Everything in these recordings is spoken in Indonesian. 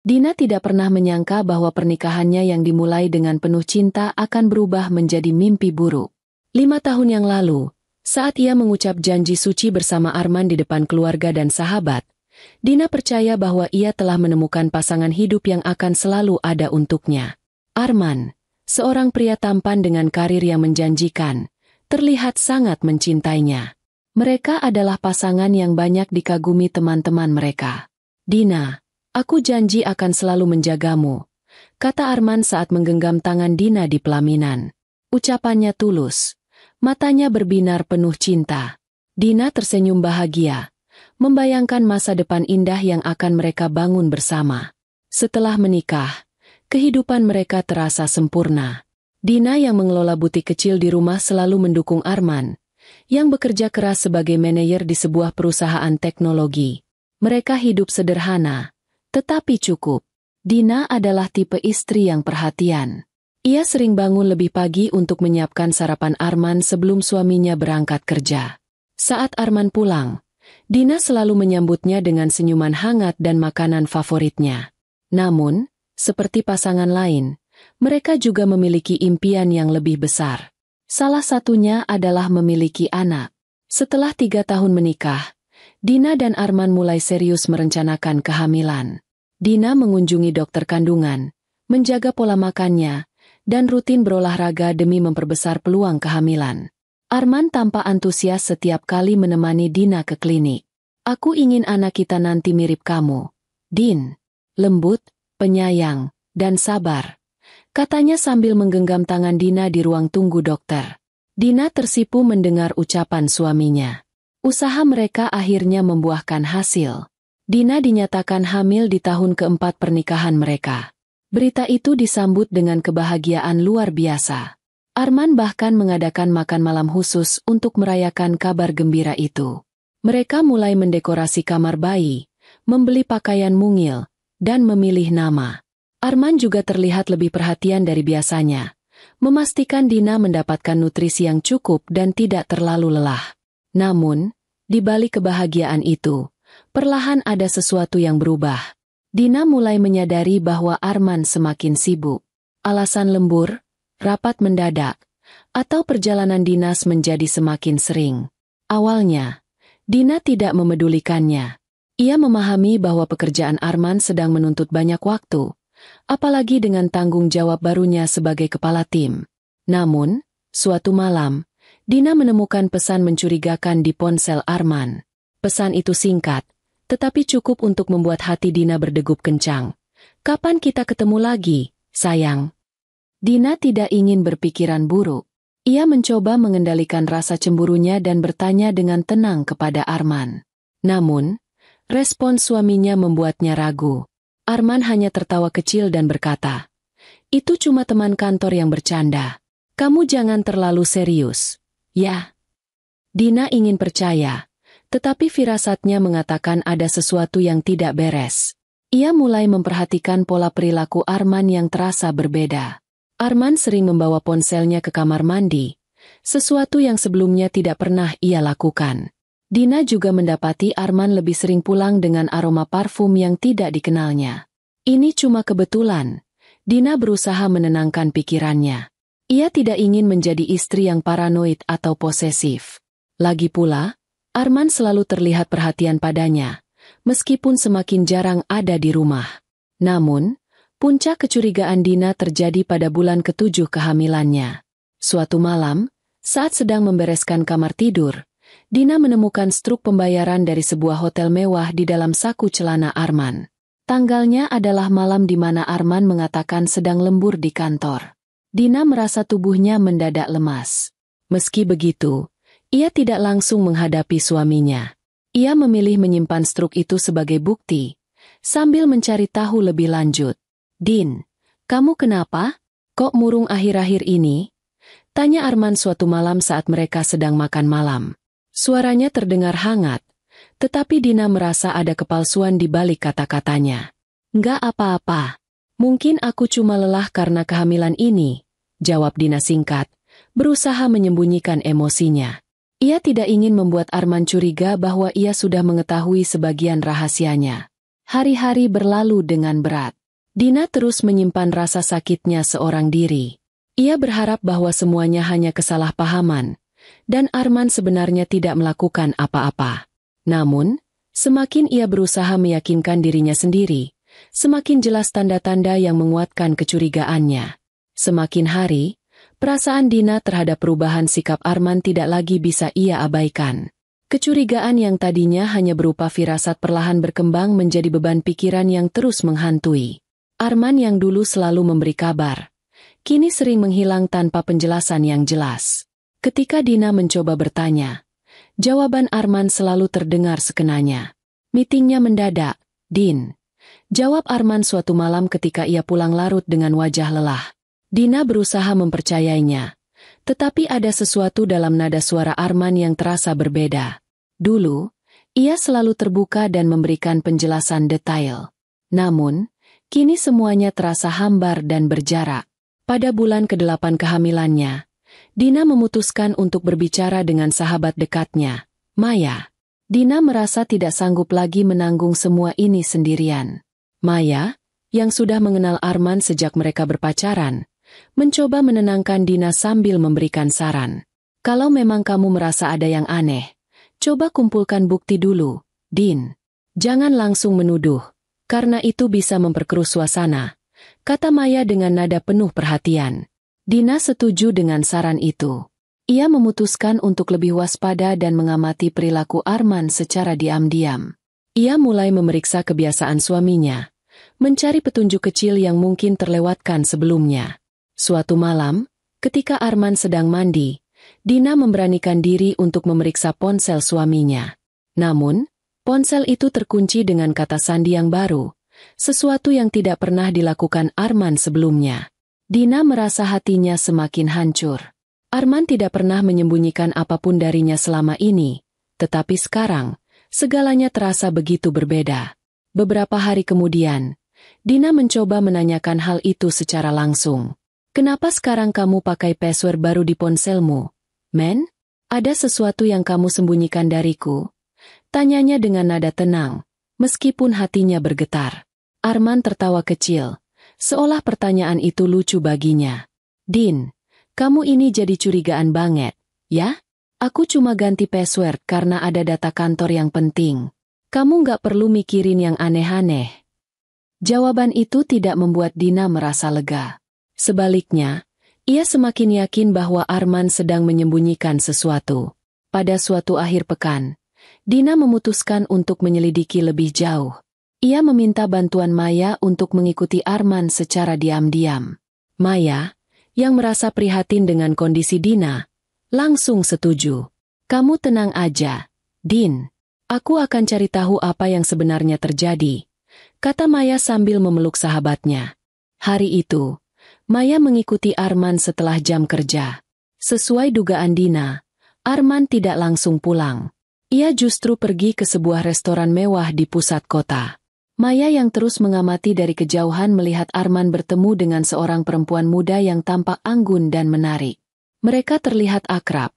Dina tidak pernah menyangka bahwa pernikahannya yang dimulai dengan penuh cinta akan berubah menjadi mimpi buruk. 5 tahun yang lalu, saat ia mengucap janji suci bersama Arman di depan keluarga dan sahabat, Dina percaya bahwa ia telah menemukan pasangan hidup yang akan selalu ada untuknya. Arman, seorang pria tampan dengan karir yang menjanjikan, terlihat sangat mencintainya. Mereka adalah pasangan yang banyak dikagumi teman-teman mereka. "Dina, aku janji akan selalu menjagamu," kata Arman saat menggenggam tangan Dina di pelaminan. Ucapannya tulus, matanya berbinar penuh cinta. Dina tersenyum bahagia, membayangkan masa depan indah yang akan mereka bangun bersama. Setelah menikah, kehidupan mereka terasa sempurna. Dina yang mengelola butik kecil di rumah selalu mendukung Arman, yang bekerja keras sebagai manajer di sebuah perusahaan teknologi. Mereka hidup sederhana, tetapi cukup. Dina adalah tipe istri yang perhatian. Ia sering bangun lebih pagi untuk menyiapkan sarapan Arman sebelum suaminya berangkat kerja. Saat Arman pulang, Dina selalu menyambutnya dengan senyuman hangat dan makanan favoritnya. Namun, seperti pasangan lain, mereka juga memiliki impian yang lebih besar. Salah satunya adalah memiliki anak. Setelah 3 tahun menikah, Dina dan Arman mulai serius merencanakan kehamilan. Dina mengunjungi dokter kandungan, menjaga pola makannya, dan rutin berolahraga demi memperbesar peluang kehamilan. Arman tampak antusias setiap kali menemani Dina ke klinik. "Aku ingin anak kita nanti mirip kamu, Din. Lembut, penyayang, dan sabar," katanya sambil menggenggam tangan Dina di ruang tunggu dokter. Dina tersipu mendengar ucapan suaminya. Usaha mereka akhirnya membuahkan hasil. Dina dinyatakan hamil di tahun keempat pernikahan mereka. Berita itu disambut dengan kebahagiaan luar biasa. Arman bahkan mengadakan makan malam khusus untuk merayakan kabar gembira itu. Mereka mulai mendekorasi kamar bayi, membeli pakaian mungil, dan memilih nama. Arman juga terlihat lebih perhatian dari biasanya, memastikan Dina mendapatkan nutrisi yang cukup dan tidak terlalu lelah. Namun, di balik kebahagiaan itu, perlahan ada sesuatu yang berubah. Dina mulai menyadari bahwa Arman semakin sibuk. Alasan lembur, rapat mendadak, atau perjalanan dinas menjadi semakin sering. Awalnya, Dina tidak memedulikannya. Ia memahami bahwa pekerjaan Arman sedang menuntut banyak waktu, apalagi dengan tanggung jawab barunya sebagai kepala tim. Namun, suatu malam, Dina menemukan pesan mencurigakan di ponsel Arman. Pesan itu singkat, tetapi cukup untuk membuat hati Dina berdegup kencang. "Kapan kita ketemu lagi, sayang?" Dina tidak ingin berpikiran buruk. Ia mencoba mengendalikan rasa cemburunya dan bertanya dengan tenang kepada Arman. Namun, respon suaminya membuatnya ragu. Arman hanya tertawa kecil dan berkata, "Itu cuma teman kantor yang bercanda. Kamu jangan terlalu serius." "Ya." Dina ingin percaya, tetapi firasatnya mengatakan ada sesuatu yang tidak beres. Ia mulai memperhatikan pola perilaku Arman yang terasa berbeda. Arman sering membawa ponselnya ke kamar mandi, sesuatu yang sebelumnya tidak pernah ia lakukan. Dina juga mendapati Arman lebih sering pulang dengan aroma parfum yang tidak dikenalnya. Ini cuma kebetulan. Dina berusaha menenangkan pikirannya. Ia tidak ingin menjadi istri yang paranoid atau posesif. Lagi pula, Arman selalu terlihat perhatian padanya, meskipun semakin jarang ada di rumah. Namun, puncak kecurigaan Dina terjadi pada bulan ke-7 kehamilannya. Suatu malam, saat sedang membereskan kamar tidur, Dina menemukan struk pembayaran dari sebuah hotel mewah di dalam saku celana Arman. Tanggalnya adalah malam di mana Arman mengatakan sedang lembur di kantor. Dina merasa tubuhnya mendadak lemas. Meski begitu, ia tidak langsung menghadapi suaminya. Ia memilih menyimpan struk itu sebagai bukti, sambil mencari tahu lebih lanjut. "Din, kamu kenapa? Kok murung akhir-akhir ini?" tanya Arman suatu malam saat mereka sedang makan malam. Suaranya terdengar hangat, tetapi Dina merasa ada kepalsuan di balik kata-katanya. "Nggak apa-apa. Mungkin aku cuma lelah karena kehamilan ini," jawab Dina singkat, berusaha menyembunyikan emosinya. Ia tidak ingin membuat Arman curiga bahwa ia sudah mengetahui sebagian rahasianya. Hari-hari berlalu dengan berat. Dina terus menyimpan rasa sakitnya seorang diri. Ia berharap bahwa semuanya hanya kesalahpahaman, dan Arman sebenarnya tidak melakukan apa-apa. Namun, semakin ia berusaha meyakinkan dirinya sendiri, semakin jelas tanda-tanda yang menguatkan kecurigaannya. Semakin hari, perasaan Dina terhadap perubahan sikap Arman tidak lagi bisa ia abaikan. Kecurigaan yang tadinya hanya berupa firasat perlahan berkembang menjadi beban pikiran yang terus menghantui. Arman yang dulu selalu memberi kabar, kini sering menghilang tanpa penjelasan yang jelas. Ketika Dina mencoba bertanya, jawaban Arman selalu terdengar sekenanya. Meetingnya mendadak, Din. Jawab Arman suatu malam ketika ia pulang larut dengan wajah lelah. Dina berusaha mempercayainya. Tetapi ada sesuatu dalam nada suara Arman yang terasa berbeda. Dulu, ia selalu terbuka dan memberikan penjelasan detail. Namun, kini semuanya terasa hambar dan berjarak. Pada bulan ke-8 kehamilannya, Dina memutuskan untuk berbicara dengan sahabat dekatnya, Maya. Dina merasa tidak sanggup lagi menanggung semua ini sendirian. Maya, yang sudah mengenal Arman sejak mereka berpacaran, mencoba menenangkan Dina sambil memberikan saran. Kalau memang kamu merasa ada yang aneh, coba kumpulkan bukti dulu, Din. Jangan langsung menuduh, karena itu bisa memperkeruh suasana, kata Maya dengan nada penuh perhatian. Dina setuju dengan saran itu. Ia memutuskan untuk lebih waspada dan mengamati perilaku Arman secara diam-diam. Ia mulai memeriksa kebiasaan suaminya, mencari petunjuk kecil yang mungkin terlewatkan sebelumnya. Suatu malam, ketika Arman sedang mandi, Dina memberanikan diri untuk memeriksa ponsel suaminya. Namun, ponsel itu terkunci dengan kata sandi yang baru, sesuatu yang tidak pernah dilakukan Arman sebelumnya. Dina merasa hatinya semakin hancur. Arman tidak pernah menyembunyikan apapun darinya selama ini, tetapi sekarang, segalanya terasa begitu berbeda. Beberapa hari kemudian, Dina mencoba menanyakan hal itu secara langsung. Kenapa sekarang kamu pakai password baru di ponselmu? Men? Ada sesuatu yang kamu sembunyikan dariku? Tanyanya dengan nada tenang, meskipun hatinya bergetar. Arman tertawa kecil, seolah pertanyaan itu lucu baginya. Din, kamu ini jadi curigaan banget, ya? Aku cuma ganti password karena ada data kantor yang penting. Kamu nggak perlu mikirin yang aneh-aneh. Jawaban itu tidak membuat Dina merasa lega. Sebaliknya, ia semakin yakin bahwa Arman sedang menyembunyikan sesuatu. Pada suatu akhir pekan, Dina memutuskan untuk menyelidiki lebih jauh. Ia meminta bantuan Maya untuk mengikuti Arman secara diam-diam. Maya, yang merasa prihatin dengan kondisi Dina, langsung setuju. Kamu tenang aja, Din. Aku akan cari tahu apa yang sebenarnya terjadi, kata Maya sambil memeluk sahabatnya. Hari itu, Maya mengikuti Arman setelah jam kerja. Sesuai dugaan Dina, Arman tidak langsung pulang. Ia justru pergi ke sebuah restoran mewah di pusat kota. Maya yang terus mengamati dari kejauhan melihat Arman bertemu dengan seorang perempuan muda yang tampak anggun dan menarik. Mereka terlihat akrab,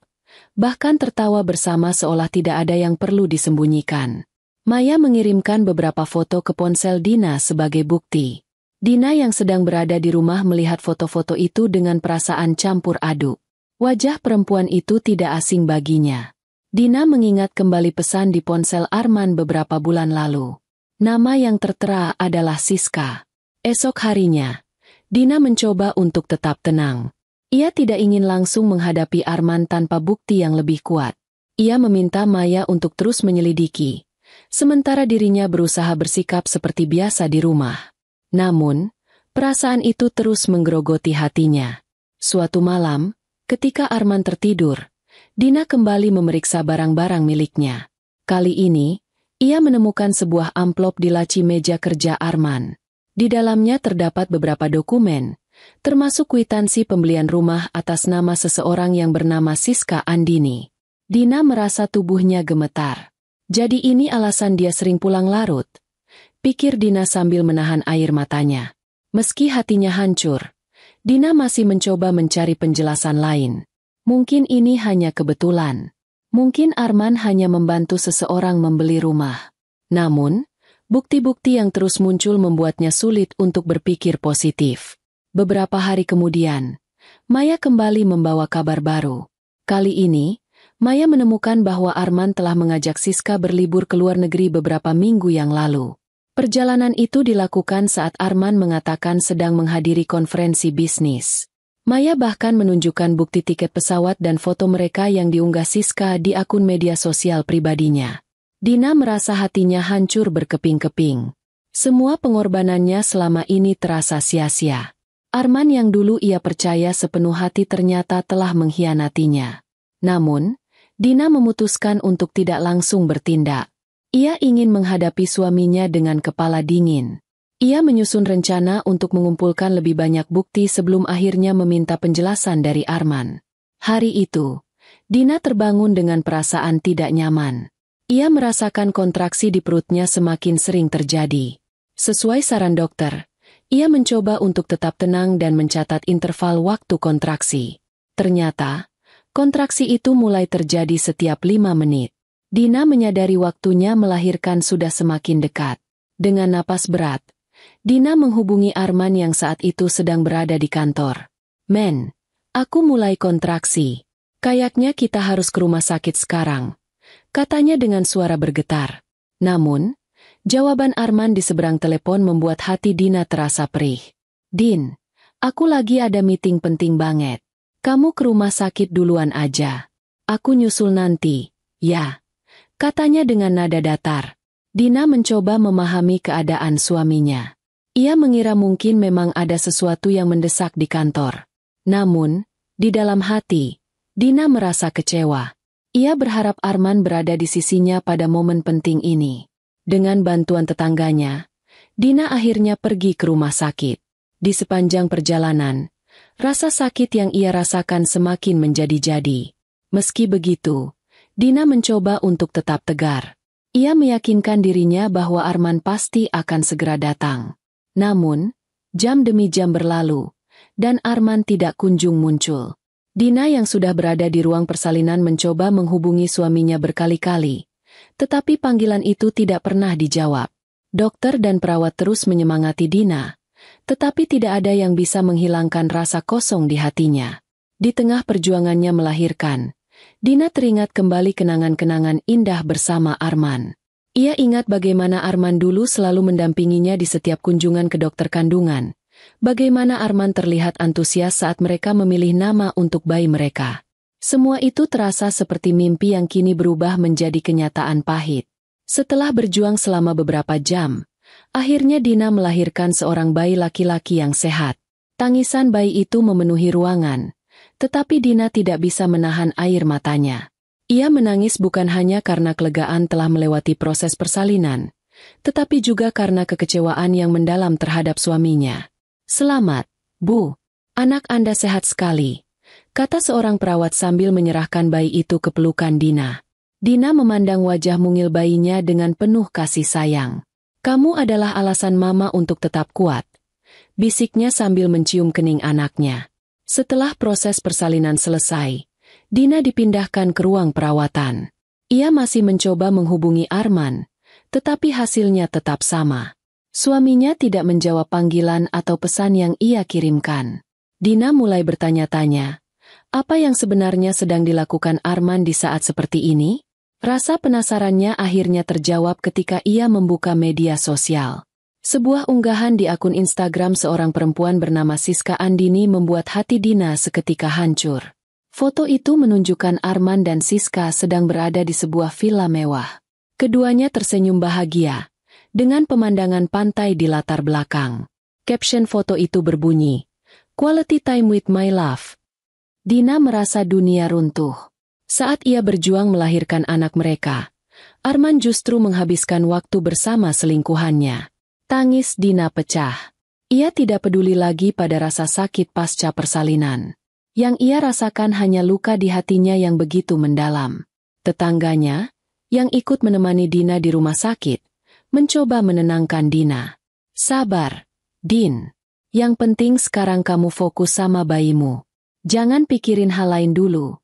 bahkan tertawa bersama seolah tidak ada yang perlu disembunyikan. Maya mengirimkan beberapa foto ke ponsel Dina sebagai bukti. Dina yang sedang berada di rumah melihat foto-foto itu dengan perasaan campur aduk. Wajah perempuan itu tidak asing baginya. Dina mengingat kembali pesan di ponsel Arman beberapa bulan lalu. Nama yang tertera adalah Siska. Esok harinya, Dina mencoba untuk tetap tenang. Ia tidak ingin langsung menghadapi Arman tanpa bukti yang lebih kuat. Ia meminta Maya untuk terus menyelidiki, sementara dirinya berusaha bersikap seperti biasa di rumah. Namun, perasaan itu terus menggerogoti hatinya. Suatu malam, ketika Arman tertidur, Dina kembali memeriksa barang-barang miliknya. Kali ini, ia menemukan sebuah amplop di laci meja kerja Arman. Di dalamnya terdapat beberapa dokumen, termasuk kwitansi pembelian rumah atas nama seseorang yang bernama Siska Andini. Dina merasa tubuhnya gemetar. Jadi ini alasan dia sering pulang larut, pikir Dina sambil menahan air matanya. Meski hatinya hancur, Dina masih mencoba mencari penjelasan lain. Mungkin ini hanya kebetulan. Mungkin Arman hanya membantu seseorang membeli rumah. Namun, Bukti-bukti yang terus muncul membuatnya sulit untuk berpikir positif. Beberapa hari kemudian, Maya kembali membawa kabar baru. Kali ini, Maya menemukan bahwa Arman telah mengajak Siska berlibur ke luar negeri beberapa minggu yang lalu. Perjalanan itu dilakukan saat Arman mengatakan sedang menghadiri konferensi bisnis. Maya bahkan menunjukkan bukti tiket pesawat dan foto mereka yang diunggah Siska di akun media sosial pribadinya. Dina merasa hatinya hancur berkeping-keping. Semua pengorbanannya selama ini terasa sia-sia. Arman yang dulu ia percaya sepenuh hati ternyata telah mengkhianatinya. Namun, Dina memutuskan untuk tidak langsung bertindak. Ia ingin menghadapi suaminya dengan kepala dingin. Ia menyusun rencana untuk mengumpulkan lebih banyak bukti sebelum akhirnya meminta penjelasan dari Arman. Hari itu, Dina terbangun dengan perasaan tidak nyaman. Ia merasakan kontraksi di perutnya semakin sering terjadi. Sesuai saran dokter, ia mencoba untuk tetap tenang dan mencatat interval waktu kontraksi. Ternyata, kontraksi itu mulai terjadi setiap 5 menit. Dina menyadari waktunya melahirkan sudah semakin dekat. Dengan napas berat, Dina menghubungi Arman yang saat itu sedang berada di kantor. "Men, aku mulai kontraksi. Kayaknya kita harus ke rumah sakit sekarang," katanya dengan suara bergetar. Namun, jawaban Arman di seberang telepon membuat hati Dina terasa perih. "Din, aku lagi ada meeting penting banget. Kamu ke rumah sakit duluan aja. Aku nyusul nanti." "Ya," katanya dengan nada datar. Dina mencoba memahami keadaan suaminya. Ia mengira mungkin memang ada sesuatu yang mendesak di kantor. Namun, di dalam hati, Dina merasa kecewa. Ia berharap Arman berada di sisinya pada momen penting ini. Dengan bantuan tetangganya, Dina akhirnya pergi ke rumah sakit. Di sepanjang perjalanan, rasa sakit yang ia rasakan semakin menjadi-jadi. Meski begitu, Dina mencoba untuk tetap tegar. Ia meyakinkan dirinya bahwa Arman pasti akan segera datang. Namun, jam demi jam berlalu, dan Arman tidak kunjung muncul. Dina yang sudah berada di ruang persalinan mencoba menghubungi suaminya berkali-kali, tetapi panggilan itu tidak pernah dijawab. Dokter dan perawat terus menyemangati Dina, tetapi tidak ada yang bisa menghilangkan rasa kosong di hatinya. Di tengah perjuangannya melahirkan, Dina teringat kembali kenangan-kenangan indah bersama Arman. Ia ingat bagaimana Arman dulu selalu mendampinginya di setiap kunjungan ke dokter kandungan. Bagaimana Arman terlihat antusias saat mereka memilih nama untuk bayi mereka. Semua itu terasa seperti mimpi yang kini berubah menjadi kenyataan pahit. Setelah berjuang selama beberapa jam, akhirnya Dina melahirkan seorang bayi laki-laki yang sehat. Tangisan bayi itu memenuhi ruangan, tetapi Dina tidak bisa menahan air matanya. Ia menangis bukan hanya karena kelegaan telah melewati proses persalinan, tetapi juga karena kekecewaan yang mendalam terhadap suaminya. "Selamat, Bu. Anak Anda sehat sekali," kata seorang perawat sambil menyerahkan bayi itu ke pelukan Dina. Dina memandang wajah mungil bayinya dengan penuh kasih sayang. "Kamu adalah alasan Mama untuk tetap kuat," bisiknya sambil mencium kening anaknya. Setelah proses persalinan selesai, Dina dipindahkan ke ruang perawatan. Ia masih mencoba menghubungi Arman, tetapi hasilnya tetap sama. Suaminya tidak menjawab panggilan atau pesan yang ia kirimkan. Dina mulai bertanya-tanya, apa yang sebenarnya sedang dilakukan Arman di saat seperti ini? Rasa penasarannya akhirnya terjawab ketika ia membuka media sosial. Sebuah unggahan di akun Instagram seorang perempuan bernama Siska Andini membuat hati Dina seketika hancur. Foto itu menunjukkan Arman dan Siska sedang berada di sebuah villa mewah. Keduanya tersenyum bahagia, dengan pemandangan pantai di latar belakang. Caption foto itu berbunyi, "Quality time with my love." Dina merasa dunia runtuh. Saat ia berjuang melahirkan anak mereka, Arman justru menghabiskan waktu bersama selingkuhannya. Tangis Dina pecah. Ia tidak peduli lagi pada rasa sakit pasca persalinan. Yang ia rasakan hanya luka di hatinya yang begitu mendalam. Tetangganya, yang ikut menemani Dina di rumah sakit, mencoba menenangkan Dina. "Sabar, Din. Yang penting sekarang kamu fokus sama bayimu. Jangan pikirin hal lain dulu,"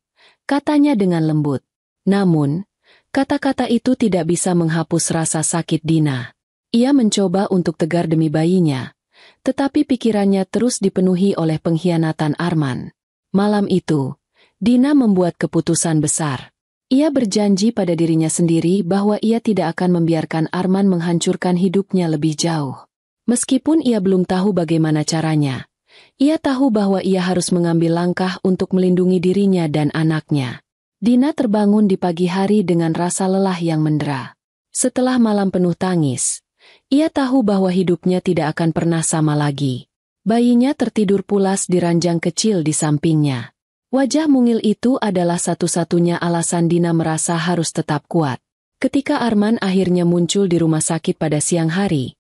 katanya dengan lembut. Namun, kata-kata itu tidak bisa menghapus rasa sakit Dina. Ia mencoba untuk tegar demi bayinya, tetapi pikirannya terus dipenuhi oleh pengkhianatan Arman. Malam itu, Dina membuat keputusan besar. Ia berjanji pada dirinya sendiri bahwa ia tidak akan membiarkan Arman menghancurkan hidupnya lebih jauh. Meskipun ia belum tahu bagaimana caranya, ia tahu bahwa ia harus mengambil langkah untuk melindungi dirinya dan anaknya. Dina terbangun di pagi hari dengan rasa lelah yang mendera. Setelah malam penuh tangis, ia tahu bahwa hidupnya tidak akan pernah sama lagi. Bayinya tertidur pulas di ranjang kecil di sampingnya. Wajah mungil itu adalah satu-satunya alasan Dina merasa harus tetap kuat. Ketika Arman akhirnya muncul di rumah sakit pada siang hari,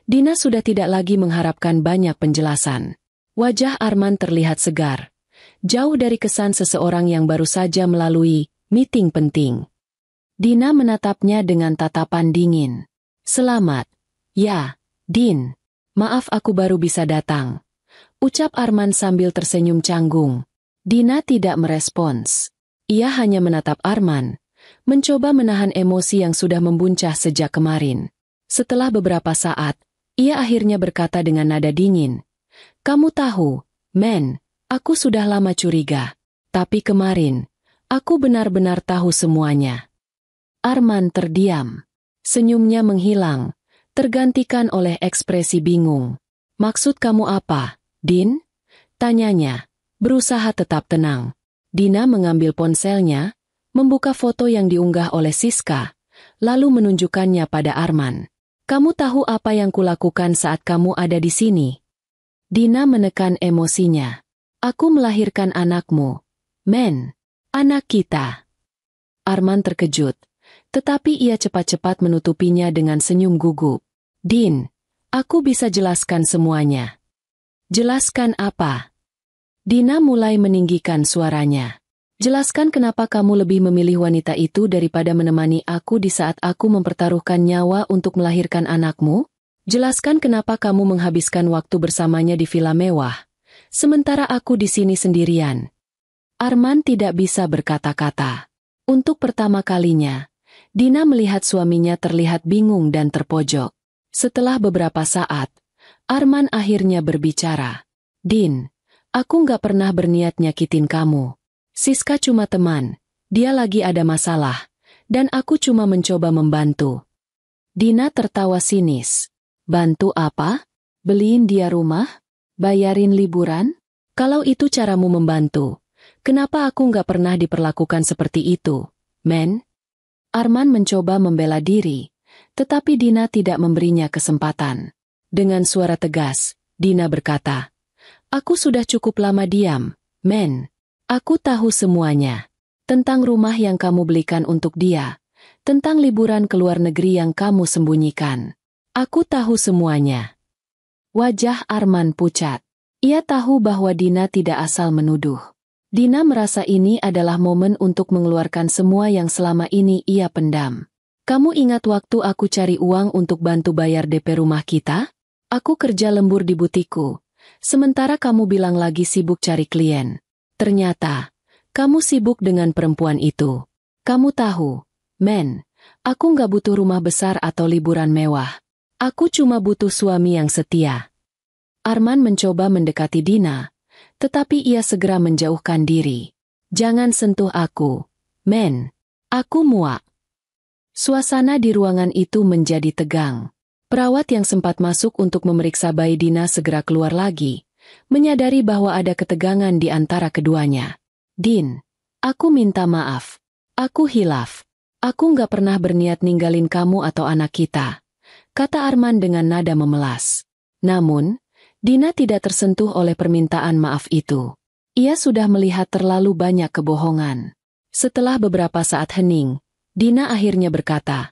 Dina sudah tidak lagi mengharapkan banyak penjelasan. Wajah Arman terlihat segar, jauh dari kesan seseorang yang baru saja melalui meeting penting. Dina menatapnya dengan tatapan dingin. "Selamat." "Ya, Din. Maaf aku baru bisa datang," ucap Arman sambil tersenyum canggung. Dina tidak merespons. Ia hanya menatap Arman, mencoba menahan emosi yang sudah membuncah sejak kemarin. Setelah beberapa saat, ia akhirnya berkata dengan nada dingin, "Kamu tahu, Men, aku sudah lama curiga. Tapi kemarin, aku benar-benar tahu semuanya." Arman terdiam. Senyumnya menghilang, tergantikan oleh ekspresi bingung. "Maksud kamu apa, Din?" tanyanya, berusaha tetap tenang. Dina mengambil ponselnya, membuka foto yang diunggah oleh Siska, lalu menunjukkannya pada Arman. "Kamu tahu apa yang kulakukan saat kamu ada di sini?" Dina menekan emosinya. "Aku melahirkan anakmu, Men. Anak kita." Arman terkejut, tetapi ia cepat-cepat menutupinya dengan senyum gugup. "Din, aku bisa jelaskan semuanya." "Jelaskan apa?" Dina mulai meninggikan suaranya. "Jelaskan kenapa kamu lebih memilih wanita itu daripada menemani aku di saat aku mempertaruhkan nyawa untuk melahirkan anakmu? Jelaskan kenapa kamu menghabiskan waktu bersamanya di villa mewah, sementara aku di sini sendirian." Arman tidak bisa berkata-kata. Untuk pertama kalinya, Dina melihat suaminya terlihat bingung dan terpojok. Setelah beberapa saat, Arman akhirnya berbicara. "Din, aku nggak pernah berniat nyakitin kamu. Siska cuma teman, dia lagi ada masalah, dan aku cuma mencoba membantu." Dina tertawa sinis. "Bantu apa? Beliin dia rumah? Bayarin liburan? Kalau itu caramu membantu, kenapa aku nggak pernah diperlakukan seperti itu, Men?" Arman mencoba membela diri, tetapi Dina tidak memberinya kesempatan. Dengan suara tegas, Dina berkata, "Aku sudah cukup lama diam, Men. Aku tahu semuanya. Tentang rumah yang kamu belikan untuk dia, tentang liburan ke luar negeri yang kamu sembunyikan. Aku tahu semuanya." Wajah Arman pucat. Ia tahu bahwa Dina tidak asal menuduh. Dina merasa ini adalah momen untuk mengeluarkan semua yang selama ini ia pendam. "Kamu ingat waktu aku cari uang untuk bantu bayar DP rumah kita? Aku kerja lembur di butikku, sementara kamu bilang lagi sibuk cari klien. Ternyata, kamu sibuk dengan perempuan itu. Kamu tahu, Men, aku nggak butuh rumah besar atau liburan mewah. Aku cuma butuh suami yang setia." Arman mencoba mendekati Dina, tetapi ia segera menjauhkan diri. "Jangan sentuh aku, Men. Aku muak." Suasana di ruangan itu menjadi tegang. Perawat yang sempat masuk untuk memeriksa bayi Dina segera keluar lagi, menyadari bahwa ada ketegangan di antara keduanya. "Din, aku minta maaf. Aku hilaf. Aku nggak pernah berniat ninggalin kamu atau anak kita," kata Arman dengan nada memelas. Namun, Dina tidak tersentuh oleh permintaan maaf itu. Ia sudah melihat terlalu banyak kebohongan. Setelah beberapa saat hening, Dina akhirnya berkata,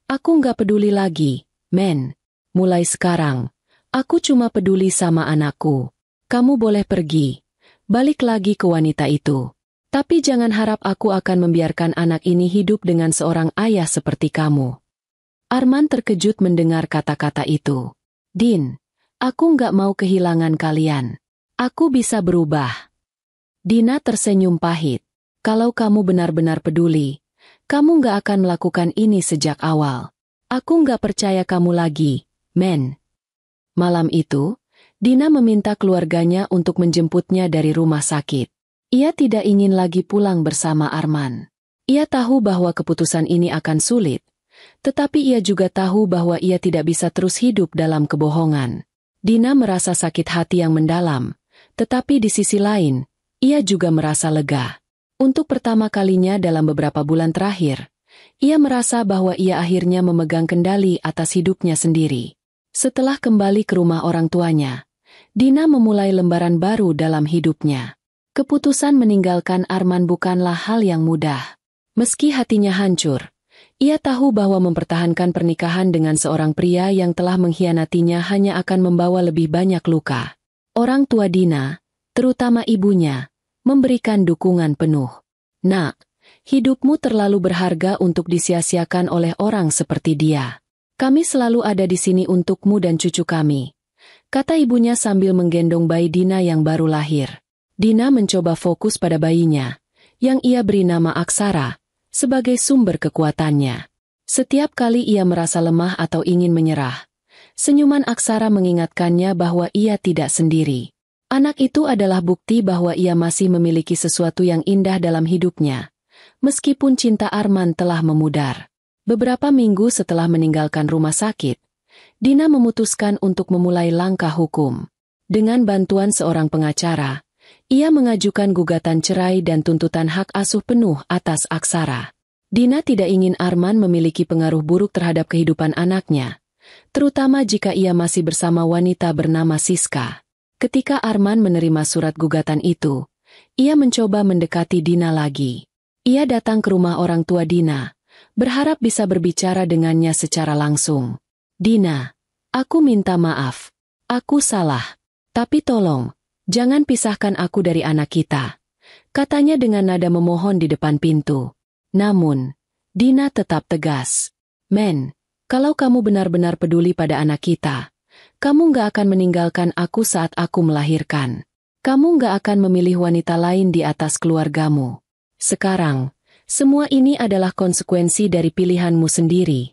"Aku nggak peduli lagi, Men. Mulai sekarang, aku cuma peduli sama anakku. Kamu boleh pergi, balik lagi ke wanita itu. Tapi jangan harap aku akan membiarkan anak ini hidup dengan seorang ayah seperti kamu." Arman terkejut mendengar kata-kata itu. "Din, aku nggak mau kehilangan kalian. Aku bisa berubah." Dina tersenyum pahit. "Kalau kamu benar-benar peduli, kamu nggak akan melakukan ini sejak awal. Aku nggak percaya kamu lagi, men. Malam itu, Dina meminta keluarganya untuk menjemputnya dari rumah sakit. Ia tidak ingin lagi pulang bersama Arman. Ia tahu bahwa keputusan ini akan sulit, tetapi ia juga tahu bahwa ia tidak bisa terus hidup dalam kebohongan. Dina merasa sakit hati yang mendalam, tetapi di sisi lain, ia juga merasa lega. Untuk pertama kalinya dalam beberapa bulan terakhir, ia merasa bahwa ia akhirnya memegang kendali atas hidupnya sendiri. Setelah kembali ke rumah orang tuanya, Dina memulai lembaran baru dalam hidupnya. Keputusan meninggalkan Arman bukanlah hal yang mudah. Meski hatinya hancur, ia tahu bahwa mempertahankan pernikahan dengan seorang pria yang telah mengkhianatinya hanya akan membawa lebih banyak luka. Orang tua Dina, terutama ibunya, memberikan dukungan penuh. "Nak, hidupmu terlalu berharga untuk disia-siakan oleh orang seperti dia. Kami selalu ada di sini untukmu dan cucu kami," kata ibunya sambil menggendong bayi Dina yang baru lahir. Dina mencoba fokus pada bayinya, yang ia beri nama Aksara, sebagai sumber kekuatannya. Setiap kali ia merasa lemah atau ingin menyerah, senyuman Aksara mengingatkannya bahwa ia tidak sendiri. Anak itu adalah bukti bahwa ia masih memiliki sesuatu yang indah dalam hidupnya, meskipun cinta Arman telah memudar. Beberapa minggu setelah meninggalkan rumah sakit, Dina memutuskan untuk memulai langkah hukum. Dengan bantuan seorang pengacara, ia mengajukan gugatan cerai dan tuntutan hak asuh penuh atas Aksara. Dina tidak ingin Arman memiliki pengaruh buruk terhadap kehidupan anaknya, terutama jika ia masih bersama wanita bernama Siska. Ketika Arman menerima surat gugatan itu, ia mencoba mendekati Dina lagi. Ia datang ke rumah orang tua Dina, berharap bisa berbicara dengannya secara langsung. "Dina, aku minta maaf. Aku salah. Tapi tolong, jangan pisahkan aku dari anak kita," katanya dengan nada memohon di depan pintu. Namun, Dina tetap tegas. "Men, kalau kamu benar-benar peduli pada anak kita, kamu nggak akan meninggalkan aku saat aku melahirkan. Kamu nggak akan memilih wanita lain di atas keluargamu. Sekarang, semua ini adalah konsekuensi dari pilihanmu sendiri."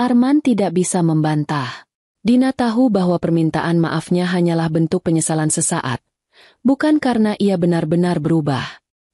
Arman tidak bisa membantah. Dina tahu bahwa permintaan maafnya hanyalah bentuk penyesalan sesaat, bukan karena ia benar-benar berubah.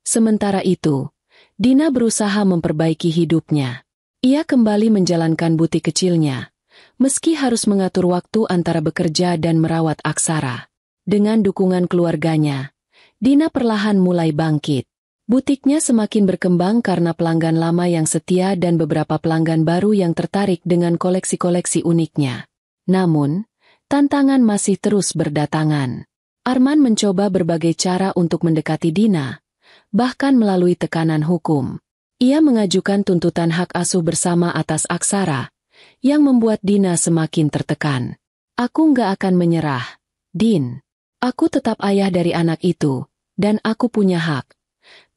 Sementara itu, Dina berusaha memperbaiki hidupnya. Ia kembali menjalankan butik kecilnya, meski harus mengatur waktu antara bekerja dan merawat Aksara. Dengan dukungan keluarganya, Dina perlahan mulai bangkit. Butiknya semakin berkembang karena pelanggan lama yang setia dan beberapa pelanggan baru yang tertarik dengan koleksi-koleksi uniknya. Namun, tantangan masih terus berdatangan. Arman mencoba berbagai cara untuk mendekati Dina, bahkan melalui tekanan hukum. Ia mengajukan tuntutan hak asuh bersama atas Aksara, yang membuat Dina semakin tertekan. "Aku nggak akan menyerah, Din. Aku tetap ayah dari anak itu, dan aku punya hak,"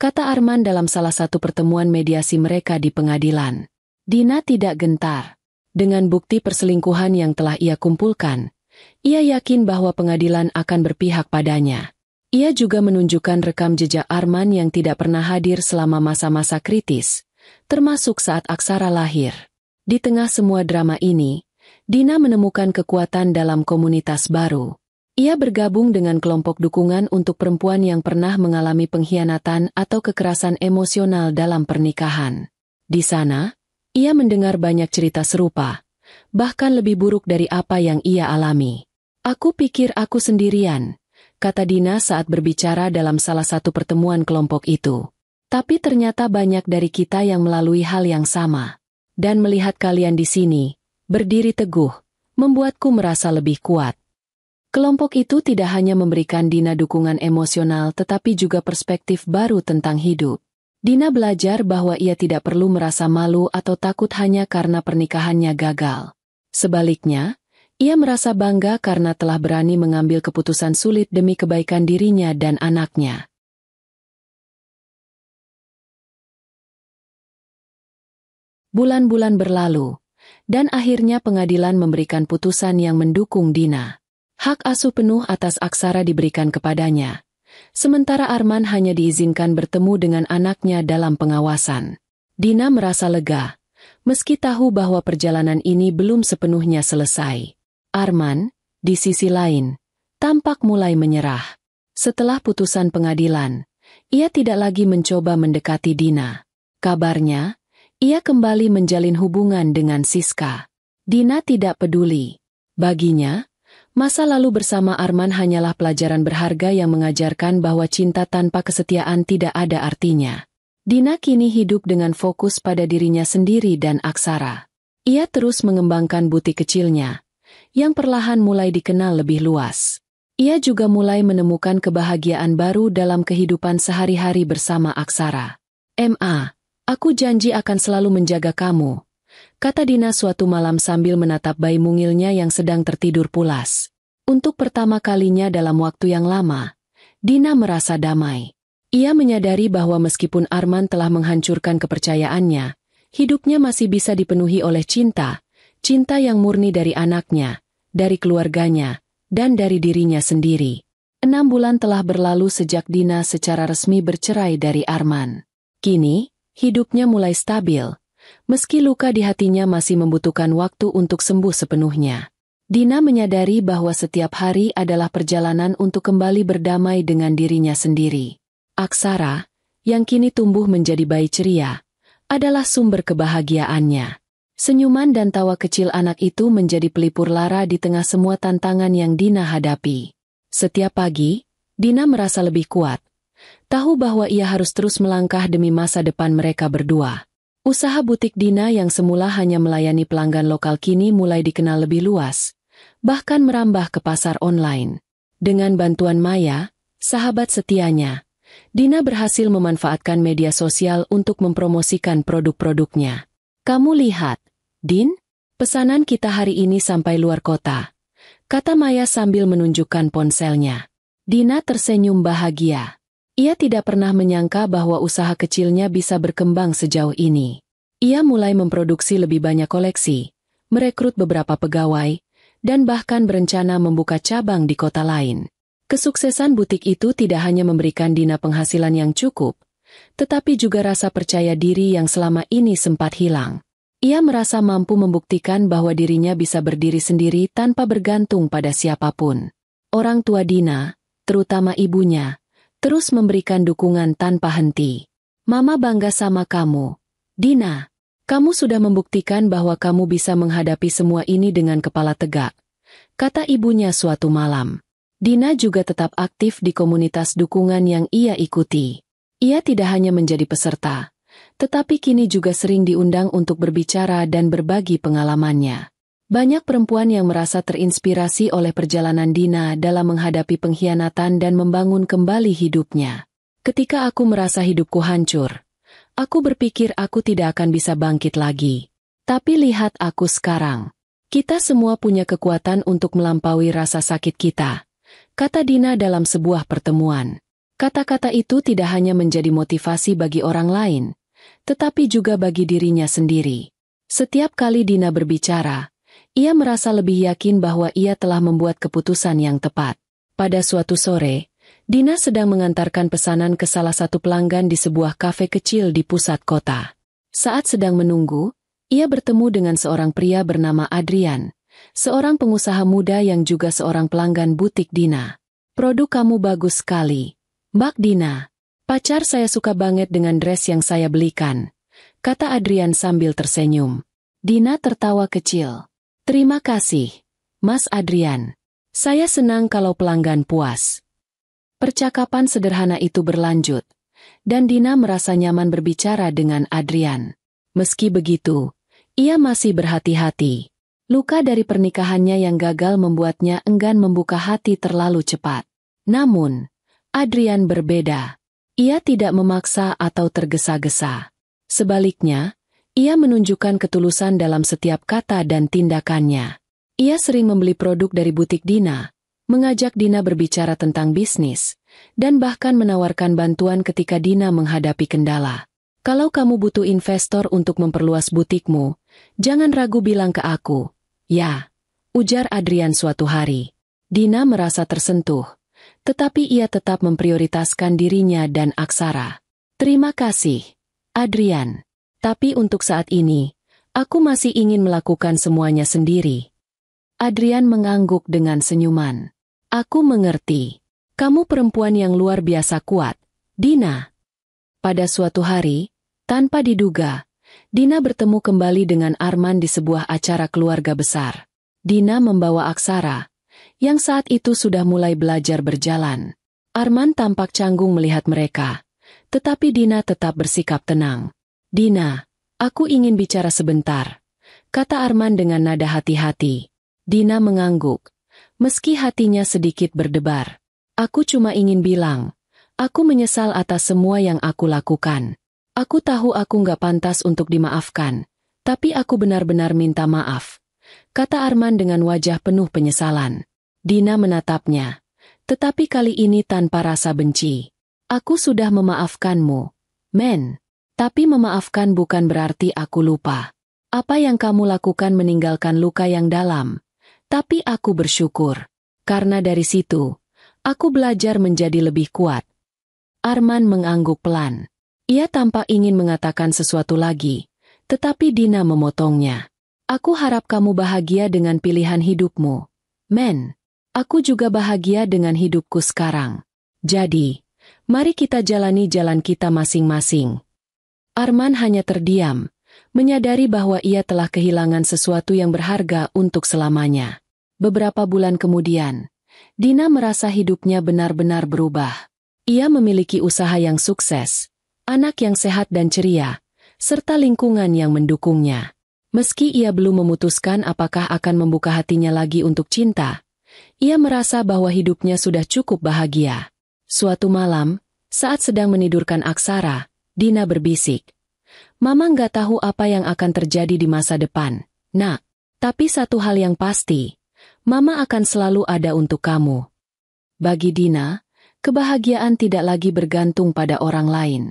kata Arman dalam salah satu pertemuan mediasi mereka di pengadilan. Dina tidak gentar. Dengan bukti perselingkuhan yang telah ia kumpulkan, ia yakin bahwa pengadilan akan berpihak padanya. Ia juga menunjukkan rekam jejak Arman yang tidak pernah hadir selama masa-masa kritis, termasuk saat Aksara lahir. Di tengah semua drama ini, Dina menemukan kekuatan dalam komunitas baru. Ia bergabung dengan kelompok dukungan untuk perempuan yang pernah mengalami pengkhianatan atau kekerasan emosional dalam pernikahan. Di sana, ia mendengar banyak cerita serupa, bahkan lebih buruk dari apa yang ia alami. "Aku pikir aku sendirian," kata Dina saat berbicara dalam salah satu pertemuan kelompok itu. "Tapi ternyata banyak dari kita yang melalui hal yang sama. Dan melihat kalian di sini, berdiri teguh, membuatku merasa lebih kuat." Kelompok itu tidak hanya memberikan Dina dukungan emosional tetapi juga perspektif baru tentang hidup. Dina belajar bahwa ia tidak perlu merasa malu atau takut hanya karena pernikahannya gagal. Sebaliknya, ia merasa bangga karena telah berani mengambil keputusan sulit demi kebaikan dirinya dan anaknya. Bulan-bulan berlalu, dan akhirnya pengadilan memberikan putusan yang mendukung Dina. Hak asuh penuh atas Aksara diberikan kepadanya, sementara Arman hanya diizinkan bertemu dengan anaknya dalam pengawasan. Dina merasa lega, meski tahu bahwa perjalanan ini belum sepenuhnya selesai. Arman, di sisi lain, tampak mulai menyerah. Setelah putusan pengadilan, ia tidak lagi mencoba mendekati Dina. Kabarnya, ia kembali menjalin hubungan dengan Siska. Dina tidak peduli. Baginya, masa lalu bersama Arman hanyalah pelajaran berharga yang mengajarkan bahwa cinta tanpa kesetiaan tidak ada artinya. Dina kini hidup dengan fokus pada dirinya sendiri dan Aksara. Ia terus mengembangkan butik kecilnya, yang perlahan mulai dikenal lebih luas. Ia juga mulai menemukan kebahagiaan baru dalam kehidupan sehari-hari bersama Aksara. Aku janji akan selalu menjaga kamu, kata Dina suatu malam sambil menatap bayi mungilnya yang sedang tertidur pulas. Untuk pertama kalinya dalam waktu yang lama, Dina merasa damai. Ia menyadari bahwa meskipun Arman telah menghancurkan kepercayaannya, hidupnya masih bisa dipenuhi oleh cinta yang murni dari anaknya, dari keluarganya, dan dari dirinya sendiri. 6 bulan telah berlalu sejak Dina secara resmi bercerai dari Arman. Kini, hidupnya mulai stabil, meski luka di hatinya masih membutuhkan waktu untuk sembuh sepenuhnya. Dina menyadari bahwa setiap hari adalah perjalanan untuk kembali berdamai dengan dirinya sendiri. Aksara, yang kini tumbuh menjadi bayi ceria, adalah sumber kebahagiaannya. Senyuman dan tawa kecil anak itu menjadi pelipur lara di tengah semua tantangan yang Dina hadapi. Setiap pagi, Dina merasa lebih kuat. Tahu bahwa ia harus terus melangkah demi masa depan mereka berdua. Usaha butik Dina yang semula hanya melayani pelanggan lokal kini mulai dikenal lebih luas, bahkan merambah ke pasar online. Dengan bantuan Maya, sahabat setianya, Dina berhasil memanfaatkan media sosial untuk mempromosikan produk-produknya. Kamu lihat, Din, pesanan kita hari ini sampai luar kota, kata Maya sambil menunjukkan ponselnya. Dina tersenyum bahagia. Ia tidak pernah menyangka bahwa usaha kecilnya bisa berkembang sejauh ini. Ia mulai memproduksi lebih banyak koleksi, merekrut beberapa pegawai, dan bahkan berencana membuka cabang di kota lain. Kesuksesan butik itu tidak hanya memberikan Dina penghasilan yang cukup, tetapi juga rasa percaya diri yang selama ini sempat hilang. Ia merasa mampu membuktikan bahwa dirinya bisa berdiri sendiri tanpa bergantung pada siapapun. Orang tua Dina, terutama ibunya, terus memberikan dukungan tanpa henti. Mama bangga sama kamu, Dina. Kamu sudah membuktikan bahwa kamu bisa menghadapi semua ini dengan kepala tegak, kata ibunya suatu malam. Dina juga tetap aktif di komunitas dukungan yang ia ikuti. Ia tidak hanya menjadi peserta, tetapi kini juga sering diundang untuk berbicara dan berbagi pengalamannya. Banyak perempuan yang merasa terinspirasi oleh perjalanan Dina dalam menghadapi pengkhianatan dan membangun kembali hidupnya. Ketika aku merasa hidupku hancur, aku berpikir aku tidak akan bisa bangkit lagi. Tapi lihat aku sekarang. Kita semua punya kekuatan untuk melampaui rasa sakit kita, kata Dina dalam sebuah pertemuan. Kata-kata itu tidak hanya menjadi motivasi bagi orang lain, tetapi juga bagi dirinya sendiri. Setiap kali Dina berbicara, ia merasa lebih yakin bahwa ia telah membuat keputusan yang tepat. Pada suatu sore, Dina sedang mengantarkan pesanan ke salah satu pelanggan di sebuah kafe kecil di pusat kota. Saat sedang menunggu, ia bertemu dengan seorang pria bernama Adrian, seorang pengusaha muda yang juga seorang pelanggan butik Dina. Produk kamu bagus sekali, Mbak Dina. Pacar saya suka banget dengan dress yang saya belikan, kata Adrian sambil tersenyum. Dina tertawa kecil. Terima kasih, Mas Adrian. Saya senang kalau pelanggan puas. Percakapan sederhana itu berlanjut, dan Dina merasa nyaman berbicara dengan Adrian. Meski begitu, ia masih berhati-hati. Luka dari pernikahannya yang gagal membuatnya enggan membuka hati terlalu cepat. Namun, Adrian berbeda. Ia tidak memaksa atau tergesa-gesa. Sebaliknya, ia menunjukkan ketulusan dalam setiap kata dan tindakannya. Ia sering membeli produk dari butik Dina, mengajak Dina berbicara tentang bisnis, dan bahkan menawarkan bantuan ketika Dina menghadapi kendala. Kalau kamu butuh investor untuk memperluas butikmu, jangan ragu bilang ke aku. Ya, ujar Adrian suatu hari. Dina merasa tersentuh, tetapi ia tetap memprioritaskan dirinya dan Aksara. Terima kasih, Adrian. Tapi untuk saat ini, Aku masih ingin melakukan semuanya sendiri. Adrian mengangguk dengan senyuman. Aku mengerti. Kamu perempuan yang luar biasa kuat, Dina. Pada suatu hari, tanpa diduga, Dina bertemu kembali dengan Arman di sebuah acara keluarga besar. Dina membawa Aksara, yang saat itu sudah mulai belajar berjalan. Arman tampak canggung melihat mereka, tetapi Dina tetap bersikap tenang. Dina, aku ingin bicara sebentar, kata Arman dengan nada hati-hati. Dina mengangguk, meski hatinya sedikit berdebar. Aku cuma ingin bilang, aku menyesal atas semua yang aku lakukan. Aku tahu aku nggak pantas untuk dimaafkan, tapi aku benar-benar minta maaf, kata Arman dengan wajah penuh penyesalan. Dina menatapnya, tetapi kali ini tanpa rasa benci. Aku sudah memaafkanmu, men. Tapi memaafkan bukan berarti aku lupa. Apa yang kamu lakukan meninggalkan luka yang dalam. Tapi aku bersyukur. Karena dari situ, aku belajar menjadi lebih kuat. Arman mengangguk pelan. Ia tampak ingin mengatakan sesuatu lagi, tetapi Dina memotongnya. Aku harap kamu bahagia dengan pilihan hidupmu. Men, aku juga bahagia dengan hidupku sekarang. Jadi, mari kita jalani jalan kita masing-masing. Arman hanya terdiam, menyadari bahwa ia telah kehilangan sesuatu yang berharga untuk selamanya. Beberapa bulan kemudian, Dina merasa hidupnya benar-benar berubah. Ia memiliki usaha yang sukses, anak yang sehat dan ceria, serta lingkungan yang mendukungnya. Meski ia belum memutuskan apakah akan membuka hatinya lagi untuk cinta, ia merasa bahwa hidupnya sudah cukup bahagia. Suatu malam, saat sedang menidurkan Aksara, Dina berbisik. Mama nggak tahu apa yang akan terjadi di masa depan, nak. Tapi satu hal yang pasti, Mama akan selalu ada untuk kamu. Bagi Dina, kebahagiaan tidak lagi bergantung pada orang lain.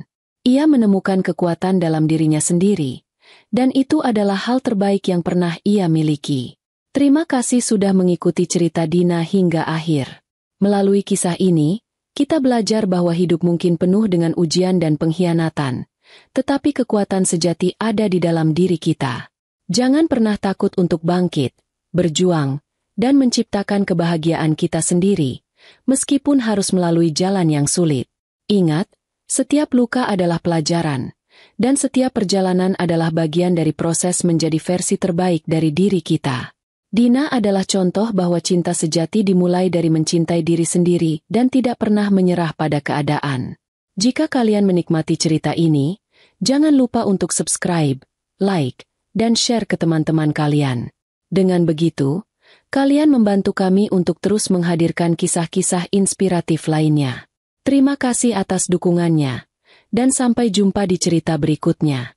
Ia menemukan kekuatan dalam dirinya sendiri, dan itu adalah hal terbaik yang pernah ia miliki. Terima kasih sudah mengikuti cerita Dina hingga akhir. Melalui kisah ini, kita belajar bahwa hidup mungkin penuh dengan ujian dan pengkhianatan. Tetapi kekuatan sejati ada di dalam diri kita. Jangan pernah takut untuk bangkit, berjuang, dan menciptakan kebahagiaan kita sendiri, meskipun harus melalui jalan yang sulit. Ingat, setiap luka adalah pelajaran, dan setiap perjalanan adalah bagian dari proses menjadi versi terbaik dari diri kita. Dina adalah contoh bahwa cinta sejati dimulai dari mencintai diri sendiri dan tidak pernah menyerah pada keadaan. Jika kalian menikmati cerita ini, jangan lupa untuk subscribe, like, dan share ke teman-teman kalian. Dengan begitu, kalian membantu kami untuk terus menghadirkan kisah-kisah inspiratif lainnya. Terima kasih atas dukungannya, dan sampai jumpa di cerita berikutnya.